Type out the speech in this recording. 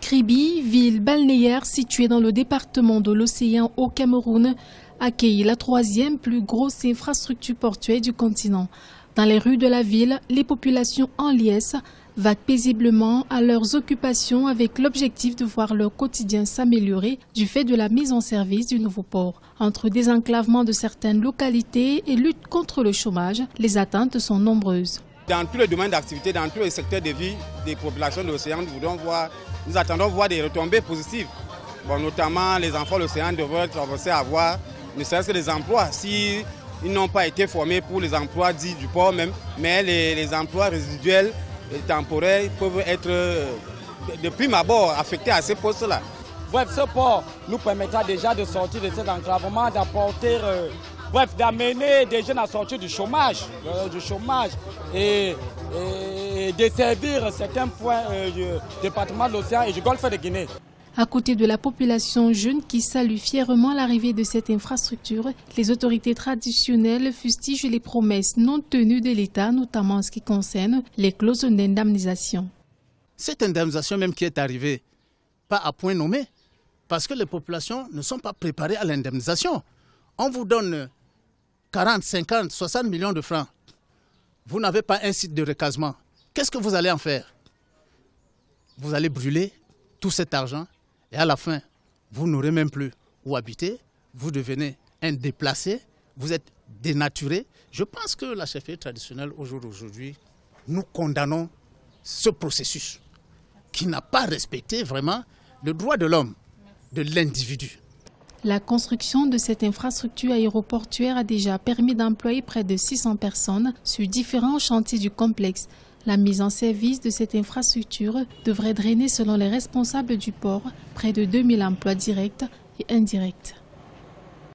Kribi, ville balnéaire située dans le département de l'Océan au Cameroun, accueille la troisième plus grosse infrastructure portuaire du continent. Dans les rues de la ville, les populations en liesse vaguent paisiblement à leurs occupations avec l'objectif de voir leur quotidien s'améliorer du fait de la mise en service du nouveau port. Entre désenclavement de certaines localités et lutte contre le chômage, les attentes sont nombreuses. Dans tous les domaines d'activité, dans tous les secteurs de vie des populations de l'océan, nous attendons voir des retombées positives. Bon, notamment les enfants de l'océan devraient commencer à avoir ne serait-ce que des emplois. Si ils n'ont pas été formés pour les emplois dits du port même, mais les emplois résiduels et temporaires peuvent être de prime abord affectés à ces postes-là. Bref, ce port nous permettra déjà de sortir de cet enclavement, d'apporter, d'amener des jeunes à sortir du chômage et desservir certains points du département de l'océan et du golfe de Guinée. À côté de la population jeune qui salue fièrement l'arrivée de cette infrastructure, les autorités traditionnelles fustigent les promesses non tenues de l'État, notamment en ce qui concerne les clauses d'indemnisation. Cette indemnisation même qui est arrivée, pas à point nommé, parce que les populations ne sont pas préparées à l'indemnisation. On vous donne 40, 50, 60 millions de francs. Vous n'avez pas un site de recasement. Qu'est-ce que vous allez en faire? Vous allez brûler tout cet argent et à la fin, vous n'aurez même plus où habiter. Vous devenez un déplacé, vous êtes dénaturé. Je pense que la chefferie traditionnelle aujourd'hui, nous condamnons ce processus qui n'a pas respecté vraiment le droit de l'homme, de l'individu. La construction de cette infrastructure aéroportuaire a déjà permis d'employer près de 600 personnes sur différents chantiers du complexe. La mise en service de cette infrastructure devrait drainer, selon les responsables du port, près de 2000 emplois directs et indirects.